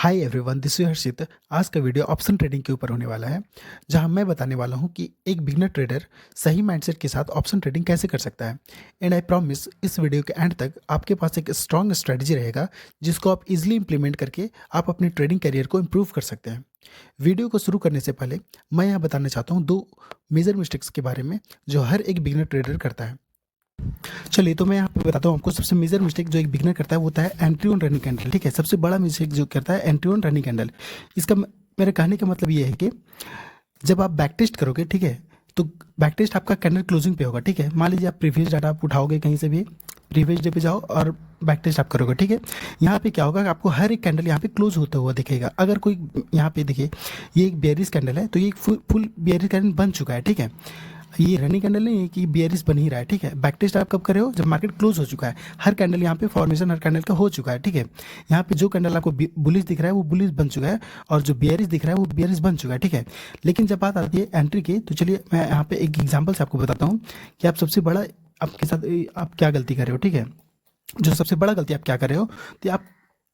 Hi everyone, this is हर्षित। आज का video option trading के ऊपर होने वाला है, जहां मैं बताने वाला हूं कि एक बिगनर ट्रेडर सही माइंडसेट के साथ ऑप्शन ट्रेडिंग कैसे कर सकता है। एंड आई प्रॉमिस इस वीडियो के एंड तक आपके पास एक स्ट्रॉन्ग स्ट्रेटजी रहेगा जिसको आप इजीली इंप्लीमेंट करके आप अपने ट्रेडिंग करियर को इम्प्रूव कर सकते हैं। वीडियो को शुरू करने से पहले मैं यहाँ बताना चाहता हूँ दो मेजर मिस्टेक्स के बारे में जो हर एक बिगनर ट्रेडर करता है। चलिए, तो मैं यहाँ पे बताता हूँ आपको। सबसे मेजर मिस्टेक जो एक बिगनर करता है वो होता है एंट्री ऑन रनिंग कैंडल। ठीक है, सबसे बड़ा मिस्टेक जो करता है एंट्री ऑन रनिंग कैंडल। इसका मेरे कहने का मतलब ये है कि जब आप बैक टेस्ट करोगे, ठीक है, तो बैक टेस्ट आपका कैंडल क्लोजिंग पे होगा। ठीक है, मान लीजिए आप प्रीवियस डाटा आप उठाओगे कहीं से भी, प्रीवियस डे पे जाओ और बैक टेस्ट आप करोगे। ठीक है, यहाँ पे क्या होगा, आपको हर एक कैंडल यहाँ पे क्लोज होता हुआ दिखेगा। अगर कोई यहाँ पे देखिए, ये एक बेयरिश कैंडल है, तो ये फुल बेयरिश कैंडल बन चुका है। ठीक है, ये रनिंग कैंडल नहीं है कि बेयरिश बन ही रहा है। ठीक है, बैक टेस्ट आप कब कर रहे हो, जब मार्केट क्लोज हो चुका है। हर कैंडल यहाँ पे फॉर्मेशन हर कैंडल का हो चुका है। ठीक है, यहाँ पे जो कैंडल आपको बुलिश दिख रहा है वो बुलिश बन चुका है, और जो बेयरिश दिख रहा है वो बेयरिश बन चुका है। ठीक है, लेकिन जब बात आती है एंट्री की, तो चलिए मैं यहाँ पे एक एग्जाम्पल से आपको बताता हूँ कि आप सबसे बड़ा आपके साथ आप क्या गलती कर रहे हो। ठीक है, जो सबसे बड़ा गलती आप क्या कर रहे हो, तो आप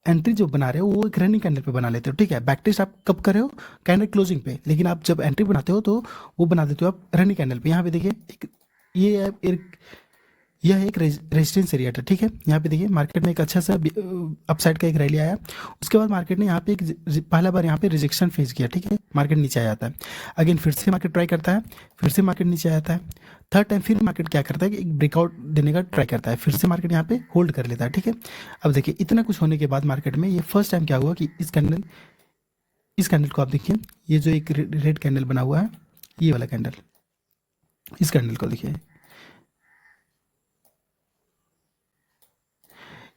एंट्री जो बना रहे हो वो एक रनिंग कैंडल पे बना लेते हो। ठीक है, बैक टेस्ट आप कब कर रहे हो, कैंडल क्लोजिंग पे, लेकिन आप जब एंट्री बनाते हो तो वो बना देते हो आप रनिंग कैंडल पे। यहाँ पे देखिए ये है यह एक रेजिस्टेंस एरिया था। ठीक है, यहाँ पे देखिए मार्केट में एक अच्छा सा अपसाइड का एक रैली आया। उसके बाद मार्केट ने यहाँ पे पहला बार यहाँ पे रिजेक्शन फेस किया। ठीक है, मार्केट नीचे आ जाता है। अगेन फिर से मार्केट ट्राई करता है, फिर से मार्केट नीचे आ जाता है। थर्ड टाइम फिर मार्केट क्या करता है कि एक ब्रेकआउट देने का ट्राई करता है, फिर से मार्केट यहाँ पे होल्ड कर लेता है। ठीक है, अब देखिए इतना कुछ होने के बाद मार्केट में ये फर्स्ट टाइम क्या हुआ कि इस कैंडल को आप देखिए, ये जो एक रेड कैंडल बना हुआ है, ये वाला कैंडल, इस कैंडल को देखिए,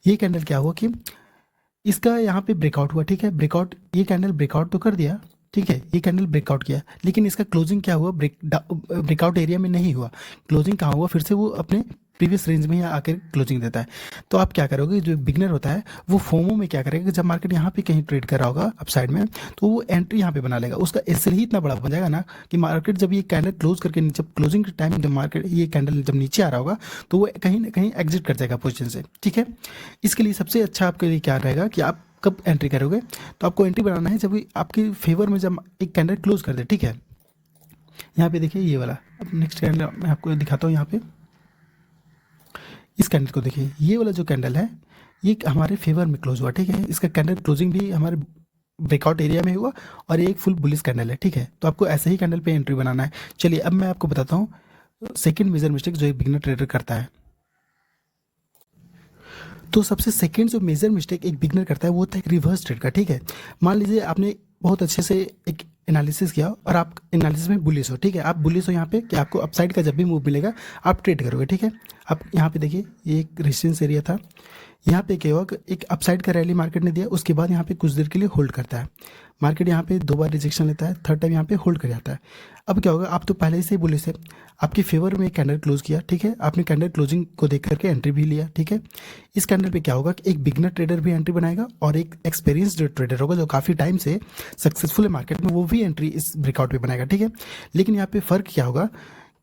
ये कैंडल क्या हुआ कि इसका यहाँ पे ब्रेकआउट हुआ। ठीक है, ब्रेकआउट, ये कैंडल ब्रेकआउट तो कर दिया। ठीक है, ये कैंडल ब्रेकआउट किया, लेकिन इसका क्लोजिंग क्या हुआ, ब्रेकआउट एरिया में नहीं हुआ। क्लोजिंग कहाँ हुआ, फिर से वो अपने प्रीवियस रेंज में ही आकर क्लोजिंग देता है। तो आप क्या करोगे, जो बिगनर होता है वो फोमो में क्या करेगा, जब मार्केट यहाँ पे कहीं ट्रेड कर रहा होगा अपसाइड में, तो वो एंट्री यहाँ पे बना लेगा। उसका एसएल ही इतना बड़ा बन जाएगा ना कि मार्केट जब ये कैंडल क्लोज करके, जब क्लोजिंग के टाइम जब मार्केट ये कैंडल जब नीचे आ रहा होगा, तो वो कहीं ना कहीं एग्जिट कर जाएगा पोजिशन से। ठीक है, इसके लिए सबसे अच्छा आपके लिए क्या रहेगा कि आप कब एंट्री करोगे, तो आपको एंट्री बनाना है जब आपके फेवर में जब एक कैंडल क्लोज कर दे। ठीक है, यहाँ पे देखिए ये वाला, अब नेक्स्ट कैंडल मैं आपको दिखाता हूँ। यहाँ पे इस कैंडल को देखिए, ये वाला जो कैंडल है ये हमारे फेवर में क्लोज हुआ। ठीक है, इसका कैंडल क्लोजिंग भी हमारे ब्रेकआउट एरिया में हुआ, और ये एक फुल बुलिश कैंडल है। ठीक है, तो आपको ऐसे ही कैंडल पे एंट्री बनाना है। चलिए, अब मैं आपको बताता हूँ सेकेंड मेजर मिस्टेक जो एक बिगिनर ट्रेडर करता है। तो सबसे सेकंड जो मेजर मिस्टेक एक बिगनर करता है वो होता है रिवर्स ट्रेड का। ठीक है, मान लीजिए आपने बहुत अच्छे से एक एनालिसिस किया और आप एनालिसिस में बुलिश हो। ठीक है, आप बुलिश हो यहाँ पे कि आपको अपसाइड का जब भी मूव मिलेगा आप ट्रेड करोगे। ठीक है, आप यहाँ पे देखिए ये एक रेजिस्टेंस एरिया था, यहाँ पे क्या हुआ, एक अपसाइड का रैली मार्केट ने दिया, उसके बाद यहाँ पे कुछ देर के लिए होल्ड करता है। मार्केट यहाँ पे दो बार रिजेक्शन लेता है, थर्ड टाइम यहाँ पे होल्ड कर जाता है। अब क्या होगा, आप तो पहले से ही बुलिश है, आपके फेवर में कैंडल क्लोज किया। ठीक है, आपने कैंडल क्लोजिंग को देख करके एंट्री भी लिया। ठीक है, इस कैंडल पे क्या होगा कि एक बिगनर ट्रेडर भी एंट्री बनाएगा, और एक एक्सपीरियंस्ड ट्रेडर होगा जो काफ़ी टाइम से सक्सेसफुल है मार्केट में, वो भी एंट्री इस ब्रेकआउट पे बनाएगा। ठीक है, लेकिन यहाँ पे फ़र्क क्या होगा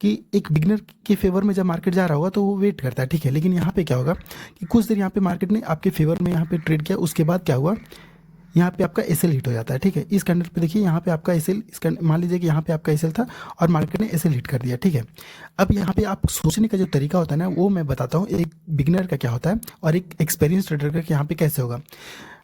कि एक बिगनर के फेवर में जब मार्केट जा रहा होगा तो वो वेट करता है। ठीक है, लेकिन यहाँ पे क्या होगा कि कुछ देर यहाँ पे मार्केट ने आपके फेवर में यहाँ पे ट्रेड किया, उसके बाद क्या हुआ, यहाँ पे आपका एसएल हिट हो जाता है। ठीक है, इस कैंडल पे देखिए, यहाँ पे आपका एसएल, मान लीजिए कि यहाँ पे आपका एसएल था और मार्केट ने एसएल हिट कर दिया। ठीक है, अब यहाँ पे आप सोचने का जो तरीका होता है ना, वो मैं बताता हूँ एक बिगनर का क्या होता है और एक एक्सपीरियंस ट्रेडर का यहाँ पे कैसे होगा।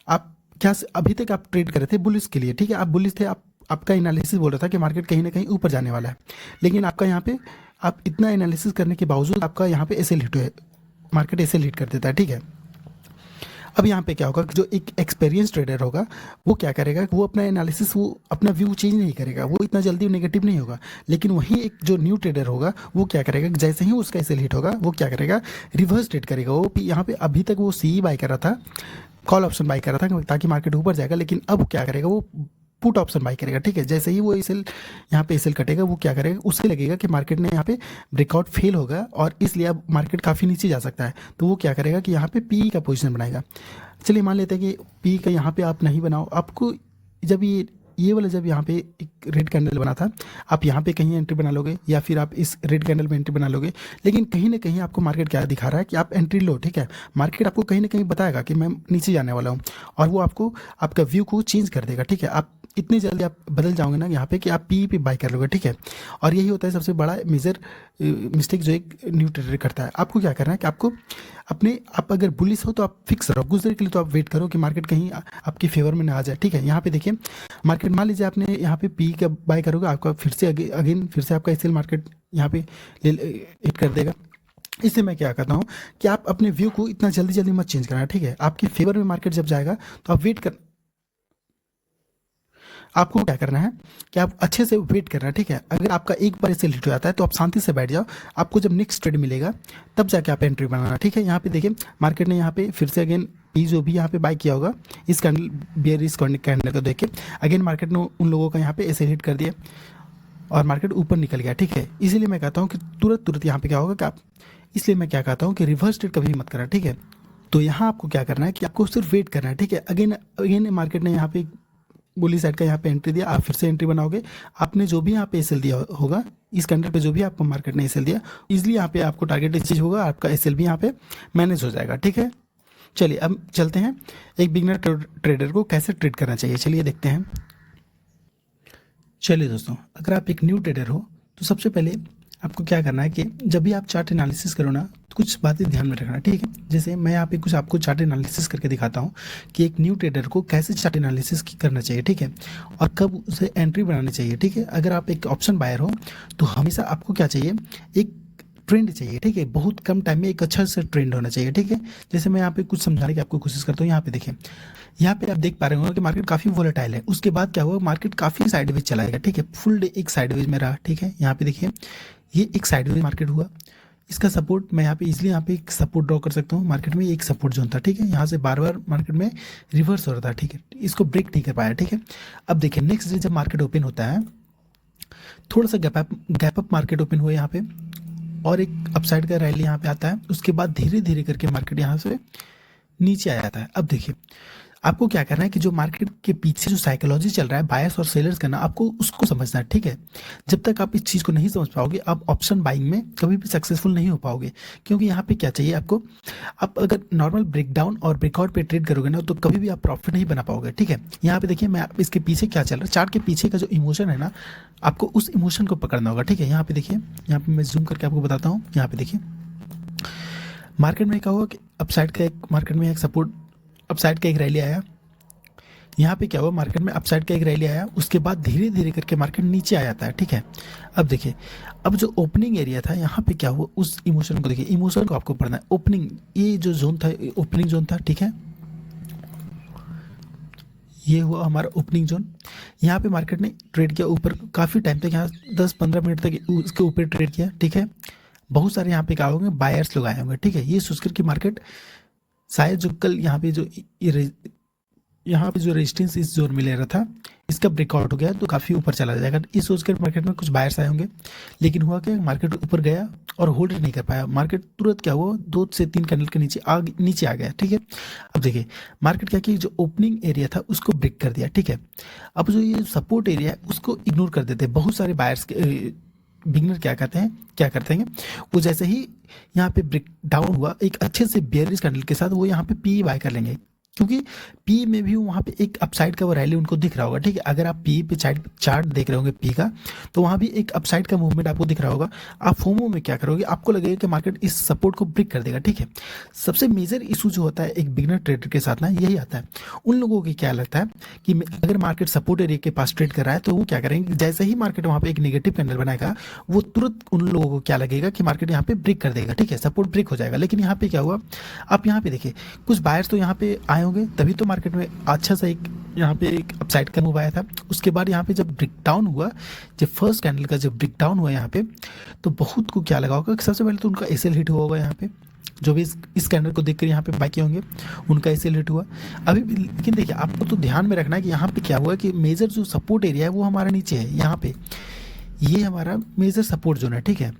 आप क्या अभी तक आप ट्रेड कर रहे थे बुलिश के लिए। ठीक है, आप बुलिश थे, आपका एनालिसिस बोल रहा था कि मार्केट कहीं ना कहीं ऊपर जाने वाला है, लेकिन आपका यहाँ पे आप इतना एनालिसिस करने के बावजूद आपका यहाँ पे एसएल हिट है, मार्केट एसएल हिट कर देता है। ठीक है, अब यहाँ पे क्या होगा कि जो एक एक्सपीरियंस ट्रेडर होगा वो क्या करेगा, वो अपना एनालिसिस, वो अपना व्यू चेंज नहीं करेगा, वो इतना जल्दी नेगेटिव नहीं होगा। लेकिन वही एक जो न्यू ट्रेडर होगा वो क्या करेगा, जैसे ही उसका एसएल हिट होगा वो क्या करेगा, रिवर्स ट्रेड करेगा। वो यहाँ पे अभी तक वो सी बाय कर रहा था, कॉल ऑप्शन बाय कर रहा था ताकि मार्केट ऊपर जाएगा, लेकिन अब क्या करेगा, वो पुट ऑप्शन बाय करेगा। ठीक है, जैसे ही वो एसएल यहाँ पे एसएल कटेगा, वो क्या करेगा, उससे लगेगा कि मार्केट ने यहाँ पे ब्रेकआउट फेल होगा और इसलिए अब मार्केट काफ़ी नीचे जा सकता है, तो वो क्या करेगा कि यहाँ पे पी का पोजीशन बनाएगा। चलिए मान लेते हैं कि पी का यहाँ पे आप नहीं बनाओ, आपको जब ये ये वाला जब यहाँ पे एक रेड कैंडल बना था, आप यहाँ पे कहीं एंट्री बना लोगे या फिर आप इस रेड कैंडल में एंट्री बना लोगे, लेकिन कहीं ना कहीं आपको मार्केट क्या दिखा रहा है कि आप एंट्री लो, ठीक है। मार्केट आपको कहीं ना कहीं बताएगा कि मैं नीचे जाने वाला हूँ, और वो आपको आपका व्यू को चेंज कर देगा, ठीक है। आप इतनी जल्दी आप बदल जाओगे ना यहाँ पे कि आप पी पे बाय कर लोगे, ठीक है। और यही होता है सबसे बड़ा मेजर मिस्टेक जो एक न्यू ट्रेडर करता है। आपको क्या करना है कि आपको आप अगर बुलिश हो तो आप फिक्स रहो, कुछ देर के लिए तो आप वेट करो कि मार्केट कहीं आपके फेवर में ना आ जाए, ठीक है। यहाँ पे देखिए मार्केट, मान लीजिए आपने यहाँ पे पी का बाय करोगे, आपका फिर से अगेन फिर से आपका एसएल मार्केट यहाँ पे हिट कर देगा। इसलिए मैं क्या कहता हूँ कि आप अपने व्यू को इतना जल्दी जल्दी मत चेंज करना, ठीक है। आपके फेवर में मार्केट जब जाएगा तो आप वेट कर, आपको क्या करना है कि आप अच्छे से वेट करना है, ठीक है। अगर आपका एक बार इससे हिट हो जाता है तो आप शांति से बैठ जाओ, आपको जब नेक्स्ट ट्रेड मिलेगा तब जाके आप एंट्री बनाना, ठीक है। यहाँ पे देखिए मार्केट ने यहाँ पे फिर से अगेन पी जो भी यहाँ पे बाय किया होगा इस कैंडल बियरिश कैंडल को देख के अगेन मार्केट ने उन लोगों का यहाँ पे ऐसे हिट कर दिया और मार्केट ऊपर निकल गया, ठीक है। इसीलिए मैं कहता हूँ कि तुरंत यहाँ पे क्या होगा कि आप, इसलिए मैं क्या कहता हूँ कि रिवर्स ट्रेड कभी मत करना, ठीक है। तो यहाँ आपको क्या करना है कि आपको सिर्फ वेट करना है, ठीक है। अगेन मार्केट ने यहाँ पे बुली साइड का यहाँ पे एंट्री दिया, आप फिर से एंट्री बनाओगे। आपने जो भी यहाँ पे एसएल दिया होगा इस कैंडल पे, जो भी आपको मार्केट ने एसएल दिया, इजीली यहाँ पे आपको टारगेट अचीव होगा, आपका एसएल भी यहाँ पे मैनेज हो जाएगा, ठीक है। चलिए अब चलते हैं एक बिगनर ट्रेडर को कैसे ट्रेड करना चाहिए, चलिए देखते हैं। चलिए दोस्तों, अगर आप एक न्यू ट्रेडर हो तो सबसे पहले आपको क्या करना है कि जब भी आप चार्ट एनालिसिस करो ना तो कुछ बातें ध्यान में रखना, ठीक है। जैसे मैं यहाँ पे कुछ आपको चार्ट एनालिसिस करके दिखाता हूँ कि एक न्यू ट्रेडर को कैसे चार्ट एनालिसिस करना चाहिए, ठीक है, और कब उसे एंट्री बनानी चाहिए, ठीक है। अगर आप एक ऑप्शन बायर हो तो हमेशा आपको क्या चाहिए, एक ट्रेंड चाहिए, ठीक है। बहुत कम टाइम में एक अच्छा सा ट्रेंड होना चाहिए, ठीक है। जैसे मैं यहाँ पे कुछ समझाने की आपको कोशिश करता हूँ। यहाँ पे देखिए, यहाँ पे आप देख पा रहे होंगे कि मार्केट काफ़ी वोलेटाइल है। उसके बाद क्या हुआ, मार्केट काफ़ी साइडवेज चला गया, ठीक है। फुल डे एक साइडवेज में रहा, ठीक है। यहाँ पे देखिए ये एक साइडवेज मार्केट हुआ, इसका सपोर्ट मैं यहाँ पे इजीली यहाँ पे एक सपोर्ट ड्रॉ कर सकता हूँ। मार्केट में एक सपोर्ट जोन था, ठीक है। यहाँ से बार बार मार्केट में रिवर्स हो रहा था, ठीक है। इसको ब्रेक नहीं कर पाया, ठीक है। अब देखिए नेक्स्ट डे जब मार्केट ओपन होता है, थोड़ा सा गैप अप मार्केट ओपन हुआ यहाँ पे और एक अपसाइड का रैली यहाँ पे आता है। उसके बाद धीरे धीरे करके मार्केट यहाँ से नीचे आ जाता है। अब देखिए आपको क्या करना है कि जो मार्केट के पीछे जो साइकोलॉजी चल रहा है बायर्स और सेलर्स करना, आपको उसको समझना है, ठीक है। जब तक आप इस चीज़ को नहीं समझ पाओगे आप ऑप्शन बाइंग में कभी भी सक्सेसफुल नहीं हो पाओगे। क्योंकि यहाँ पे क्या चाहिए आपको, आप अगर नॉर्मल ब्रेकडाउन और ब्रेकआउट पे ट्रेड करोगे ना तो कभी भी आप प्रॉफिट नहीं बना पाओगे, ठीक है। यहाँ पे देखिए मैं इसके पीछे क्या चल रहा है, चार्ट के पीछे का जो इमोशन है ना, आपको उस इमोशन को पकड़ना होगा, ठीक है। यहाँ पे देखिए, यहाँ पे मैं जूम करके आपको बताता हूँ। यहाँ पे देखिए मार्केट में क्या हुआ कि अपसाइड का एक मार्केट में एक सपोर्ट, अपसाइड का एक रैली आया। यहाँ पे क्या हुआ, मार्केट में अपसाइड का एक रैली आया, उसके बाद धीरे धीरे करके मार्केट नीचे आ जाता है, ठीक है। अब देखिए अब जो ओपनिंग एरिया था यहाँ पे क्या हुआ, उस इमोशन को देखिए, इमोशन को आपको पढ़ना है। ओपनिंग, ये जो जोन था ओपनिंग जोन था, ठीक है। ये हुआ हमारा ओपनिंग जोन। यहाँ पे मार्केट ने ट्रेड किया ऊपर काफ़ी टाइम तक, यहाँ 10-15 मिनट तक उसके ऊपर ट्रेड किया, ठीक है। बहुत सारे यहाँ पे क्या होंगे, बायर्स लोग आए होंगे, ठीक है। ये सोचकर कि मार्केट शायद जो कल यहाँ पे जो रेजिस्टेंस इस जोन में ले रहा था इसका ब्रेकआउट हो गया तो काफ़ी ऊपर चला जाएगा, इस सोचकर मार्केट में कुछ बायर्स आए होंगे। लेकिन हुआ क्या, मार्केट ऊपर गया और होल्ड नहीं कर पाया। मार्केट तुरंत क्या हुआ, 2 से 3 कैंडल के नीचे आ गया, ठीक है। अब देखिए मार्केट क्या किया, जो ओपनिंग एरिया था उसको ब्रेक कर दिया, ठीक है। अब जो ये सपोर्ट एरिया है उसको इग्नोर कर देते हैं बहुत सारे बायर्स। बिगनर क्या करते हैं वो जैसे ही यहाँ पे ब्रेक डाउन हुआ एक अच्छे से बेयरिश कैंडल के साथ, वो यहाँ पे पी बाय कर लेंगे, क्योंकि पी में भी वहाँ पे एक अपसाइड का वो रैली उनको दिख रहा होगा, ठीक है। अगर आप पी पे चार्ट देख रहे होंगे पी का, तो वहाँ भी एक अपसाइड का मूवमेंट आपको दिख रहा होगा। आप फोमो में क्या करोगे, आपको लगेगा कि मार्केट इस सपोर्ट को ब्रेक कर देगा, ठीक है। सबसे मेजर इशू जो होता है एक बिगनर ट्रेडर के साथ ना, यही आता है। उन लोगों को क्या लगता है कि अगर मार्केट सपोर्ट एरिया के पास ट्रेड कर रहा है तो वो क्या करेंगे, जैसे ही मार्केट वहाँ पे एक नेगेटिव कैंडल बनाएगा वो तुरंत उन लोगों को क्या लगेगा कि मार्केट यहाँ पे ब्रेक कर देगा, ठीक है, सपोर्ट ब्रेक हो जाएगा। लेकिन यहाँ पे क्या हुआ, आप यहाँ पे देखिए कुछ बायर्स तो यहाँ पे आए होंगे, तभी तो मार्केट में अच्छा सा एक यहाँ पे एक अपसाइड का मूव आया था। उसके बाद यहाँ पे जब ब्रेक डाउन हुआ, जब फर्स्ट कैंडल का जब ब्रेक डाउन हुआ यहाँ पे, तो बहुत को क्या लगा होगा कि सबसे पहले तो उनका एसएल हिट हुआ होगा। यहाँ पे जो भी इस कैंडल को देखकर यहाँ पे बाय किए होंगे उनका एसएल हिट हुआ अभी भी। लेकिन देखिए आपको तो ध्यान में रखना है कि यहाँ पे क्या हुआ कि मेजर जो सपोर्ट एरिया है वो हमारा नीचे है। यहाँ पे ये हमारा मेजर सपोर्ट जोन है, ठीक है।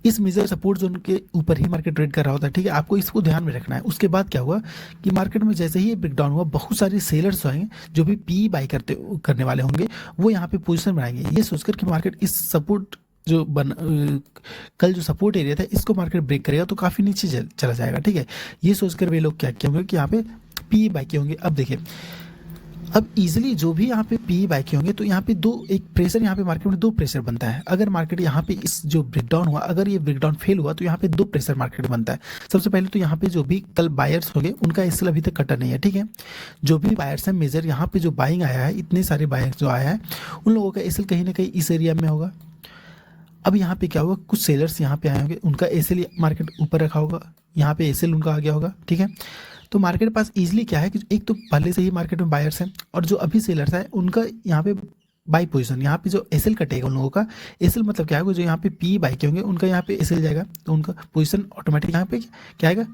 इस मेजर सपोर्ट जोन के ऊपर ही मार्केट ट्रेड कर रहा होता है, ठीक है। आपको इसको ध्यान में रखना है। उसके बाद क्या हुआ कि मार्केट में जैसे ही ब्रेक डाउन हुआ, बहुत सारे सेलर्स आएंगे जो भी पी बाई करने वाले होंगे, वो यहाँ पे पोजीशन बनाएंगे ये सोचकर कि मार्केट इस सपोर्ट कल जो सपोर्ट एरिया था इसको मार्केट ब्रेक करेगा तो काफ़ी नीचे चला जाएगा, ठीक है। ये सोचकर वे लोग क्या किए होंगे कि यहाँ पे पी बाई के होंगे। अब देखिए, अब इजीली जो भी यहाँ पे पी बाई के होंगे तो यहाँ पे एक प्रेशर, यहाँ पे मार्केट में दो प्रेशर बनता है। अगर मार्केट यहाँ पे इस जो ब्रेकडाउन हुआ, अगर ये ब्रेकडाउन फेल हुआ तो यहाँ पे दो प्रेशर मार्केट बनता है। सबसे पहले तो यहाँ पे जो भी कल बायर्स होंगे उनका एसएल अभी तक कटा नहीं है, ठीक है। जो भी बायर्स हैं मेजर, यहाँ पे जो बाइंग आया है, इतने सारे बायर्स जो आया है, उन लोगों का एसएल कहीं ना कहीं इस एरिया में होगा। अब यहाँ पे क्या होगा, कुछ सेलर्स यहाँ पे आए होंगे, उनका एसएल मार्केट ऊपर रखा होगा, यहाँ पे एसएल उनका आ गया होगा, ठीक है। तो मार्केट के पास इजीली क्या है कि एक तो पहले से ही मार्केट में बायर्स हैं और जो अभी सेलर्स है उनका यहाँ पे बाई पोजीशन, यहाँ पे जो एसएल कटेगा उन लोगों का, एसएल मतलब क्या है, जो यहाँ पे पी बाई के होंगे उनका यहाँ पे एसएल जाएगा तो उनका पोजीशन ऑटोमेटिक यहाँ पे क्या आएगा,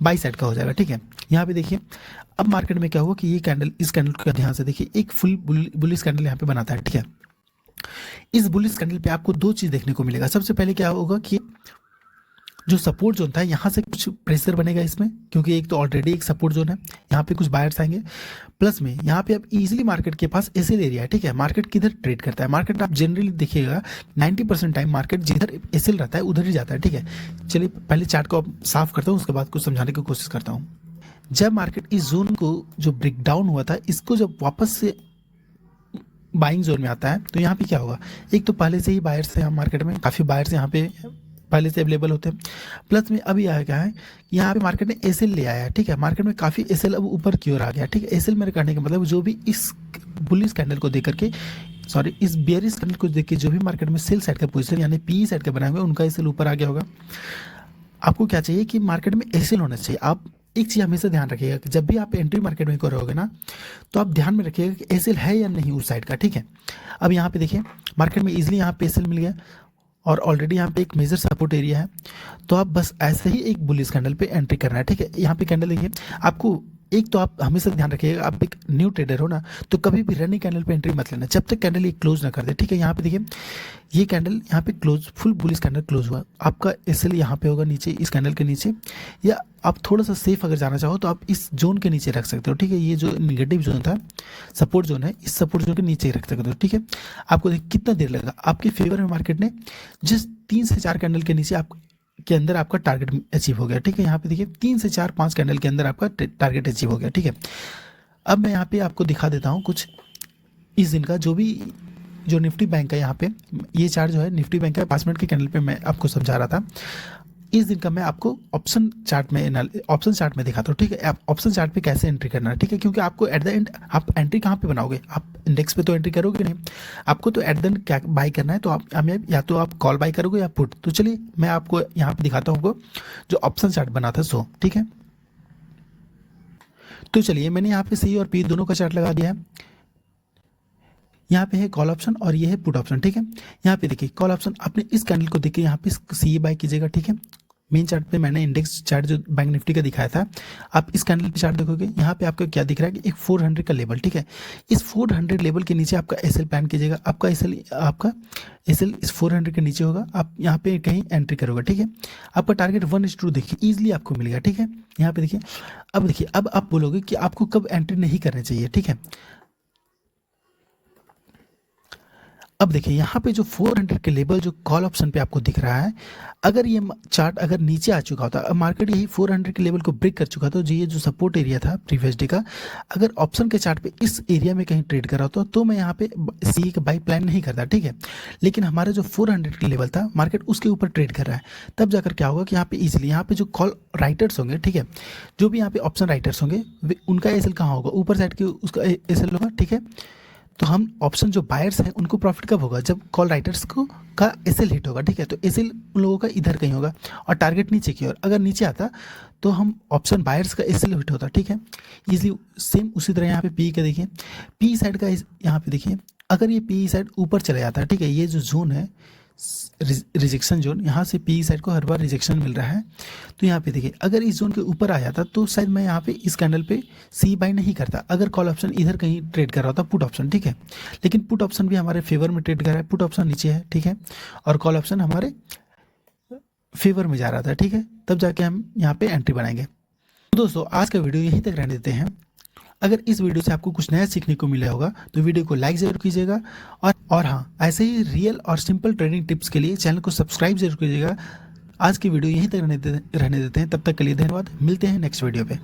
बाई साइड का हो जाएगा, ठीक है। यहाँ पे देखिए अब मार्केट में क्या हुआ कि ये कैंडल, इस कैंडल का ध्यान से देखिए, एक फुल बुलिश कैंडल यहाँ पे बनाता है, ठीक है। इस बुलिश कैंडल पे आपको दो चीज देखने को मिलेगा। सबसे पहले क्या होगा कि जो सपोर्ट जोन था यहाँ से कुछ प्रेशर बनेगा इसमें, क्योंकि एक तो ऑलरेडी एक सपोर्ट जोन है, यहाँ पे कुछ बायर्स आएंगे, प्लस में यहाँ पे अब इजीली मार्केट के पास एसएल एरिया है, ठीक है। मार्केट किधर ट्रेड करता है, मार्केट आप जनरली देखिएगा 90% टाइम मार्केट जिधर एसएल रहता है उधर ही जाता है, ठीक है। चलिए पहले चार्ट को साफ करता हूँ, उसके बाद कुछ समझाने की कोशिश करता हूँ। जब मार्केट इस जोन को जो ब्रेक डाउन हुआ था, इसको जब वापस से बाइंग जोन में आता है तो यहाँ पे क्या होगा, एक तो पहले से ही बायर्स है मार्केट में, काफ़ी बायर्स यहाँ पे पहले से अवेलेबल होते हैं, प्लस में अभी आया क्या है, यहाँ पे मार्केट ने एसएल ले आया है, ठीक है। मार्केट में काफ़ी एसएल अब ऊपर की ओर आ गया, ठीक है। एसएल मेरे करने का मतलब जो भी इस बुलिश कैंडल को देख करके, सॉरी इस बेयरिश कैंडल को देख के जो भी मार्केट में सेल साइड का पोजीशन यानी पी साइड का बनाए हुए उनका एसएल ऊपर आ गया होगा। आपको क्या चाहिए कि मार्केट में एसएल होना चाहिए। आप एक चीज़ हमेशा ध्यान रखिएगा कि जब भी आप एंट्री मार्केट में करोगे ना, तो आप ध्यान में रखिएगा कि एसएल है या नहीं उस साइड का, ठीक है। अब यहाँ पे देखिए मार्केट में इजीली यहाँ पे एसएल मिल गया और ऑलरेडी यहाँ पे एक मेजर सपोर्ट एरिया है, तो आप बस ऐसे ही एक बुलिश कैंडल पे एंट्री करना है, ठीक है। यहाँ पे कैंडल देखिए, आपको एक तो आप हमेशा ध्यान रखिएगा, आप एक न्यू ट्रेडर हो ना, तो कभी भी रनिंग कैंडल पे एंट्री मत लेना जब तक कैंडल ये क्लोज ना कर दे, ठीक है। यहाँ पे देखिए ये कैंडल यहाँ पे close, full bullish candle close हुआ, आपका एसएल यहाँ पे होगा नीचे, इस कैंडल के नीचे, या आप थोड़ा सा सेफ अगर जाना चाहो तो आप इस जोन के नीचे रख सकते हो, ठीक है। ये जो निगेटिव जोन था, सपोर्ट जोन है, इस सपोर्ट जोन के नीचे रख सकते हो, ठीक है। आपको देखिए कितना देर लगा, आपके फेवर में मार्केट ने जिस 3 से 4 कैंडल के नीचे आप के अंदर आपका टारगेट अचीव हो गया, ठीक है। यहाँ पे देखिए 3 से 4 5 कैंडल के अंदर आपका टारगेट अचीव हो गया, ठीक है। अब मैं यहाँ पे आपको दिखा देता हूँ कुछ इस दिन का जो निफ्टी बैंक है, यहाँ पे ये चार्ट जो है निफ्टी बैंक का 5 मिनट के कैंडल पे मैं आपको समझा रहा था। इस दिन का मैं आपको ऑप्शन चार्ट में दिखाता हूँ, ठीक है। आप ऑप्शन चार्ट पे कैसे एंट्री करना है, ठीक है, क्योंकि आपको एट द एंड आप एंट्री कहाँ पे बनाओगे, आप इंडेक्स पे तो एंट्री करोगे नहीं, आपको तो एट द एंड क्या बाई करना है, तो आप या तो आप कॉल बाई करोगे या पुट। तो चलिए मैं आपको यहाँ पे दिखाता हूँ जो ऑप्शन चार्ट बना था, सो ठीक है। तो चलिए मैंने यहाँ पे सी और पी दोनों का चार्ट लगा दिया है। यहाँ पे है कॉल ऑप्शन और ये है पुट ऑप्शन, ठीक है। यहाँ पे देखिए कॉल ऑप्शन, आपने इस कैंडल को देखिए यहाँ पे सी बाई कीजिएगा, ठीक है। मेन चार्ट पे मैंने इंडेक्स चार्ट जो बैंक निफ्टी का दिखाया था, आप इस कैंडल पे चार्ट देखोगे, यहाँ पे आपको क्या दिख रहा है कि एक 400 का लेवल, ठीक है। इस 400 लेवल के नीचे आपका एसएल प्लान कीजिएगा, आपका एसएल इस 400 के नीचे होगा, आप यहाँ पे कहीं एंट्री करोगे, ठीक है। आपका टारगेट 1:2 देखिए ईजिली आपको मिलेगा, ठीक है। यहाँ पे देखिए अब आप बोलोगे कि आपको कब एंट्री नहीं करनी चाहिए, ठीक है। अब देखिए यहाँ पे जो 400 के लेवल जो कॉल ऑप्शन पे आपको दिख रहा है, अगर ये चार्ट अगर नीचे आ चुका होता, अब मार्केट यही 400 के लेवल को ब्रेक कर चुका था, जो ये जो सपोर्ट एरिया था प्रीवियस डे का, अगर ऑप्शन के चार्ट पे इस एरिया में कहीं ट्रेड कर रहा होता तो मैं यहाँ पे सी का बाई प्लान नहीं करता, ठीक है। लेकिन हमारा जो 400 के लेवल था, मार्केट उसके ऊपर ट्रेड कर रहा है, तब जाकर क्या होगा कि यहाँ पे इजिली यहाँ पे जो कॉल राइटर्स होंगे, ठीक है, जो भी यहाँ पे ऑप्शन राइटर्स होंगे उनका एसएल कहाँ होगा, ऊपर साइड के उसका एसएल होगा, ठीक है। तो हम ऑप्शन जो बायर्स हैं उनको प्रॉफिट कब होगा, जब कॉल राइटर्स को का एसएल हिट होगा, ठीक है। तो एसएल उन लोगों का इधर कहीं होगा और टारगेट नीचे की ओर, अगर नीचे आता तो हम ऑप्शन बायर्स का एसएल हिट होता, ठीक है। इजली सेम उसी तरह यहाँ पे पी का देखिए, पी साइड का यहाँ पे देखिए, अगर ये पी साइड ऊपर चला जाता है, ठीक है, ये जो जोन है रिजेक्शन जोन, यहाँ से पी साइड को हर बार रिजेक्शन मिल रहा है, तो यहाँ पे देखिए अगर इस जोन के ऊपर आ जाता तो शायद मैं यहाँ पे इस कैंडल पे सी बाई नहीं करता, अगर कॉल ऑप्शन इधर कहीं ट्रेड कर रहा होता पुट ऑप्शन, ठीक है। लेकिन पुट ऑप्शन भी हमारे फेवर में ट्रेड कर रहा है, पुट ऑप्शन नीचे है, ठीक है, और कॉल ऑप्शन हमारे फेवर में जा रहा था, ठीक है, तब जाके हम यहाँ पे एंट्री बनाएंगे। तो दोस्तों आज का वीडियो यहीं तक रहने देते हैं। अगर इस वीडियो से आपको कुछ नया सीखने को मिला होगा तो वीडियो को लाइक ज़रूर कीजिएगा और हाँ, ऐसे ही रियल और सिंपल ट्रेडिंग टिप्स के लिए चैनल को सब्सक्राइब जरूर कीजिएगा। आज की वीडियो यहीं तक रहने देते हैं, तब तक के लिए धन्यवाद। मिलते हैं नेक्स्ट वीडियो पे।